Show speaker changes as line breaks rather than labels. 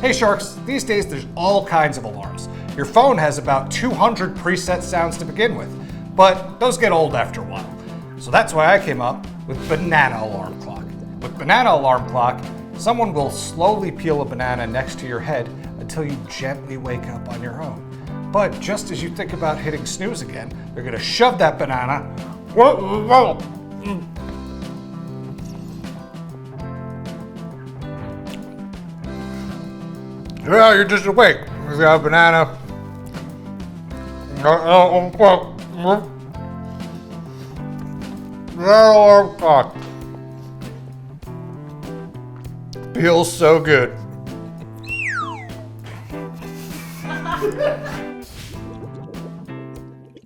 Hey Sharks, these days there's all kinds of alarms. Your phone has about 200 preset sounds to begin with, but those get old after a while. So that's why I came up with Banana Alarm Clock. With Banana Alarm Clock, someone will slowly peel a banana next to your head until you gently wake up on your own. But just as you think about hitting snooze again, they're gonna shove that banana. Yeah, you're just awake. You got a banana. That alarm clock feels so good.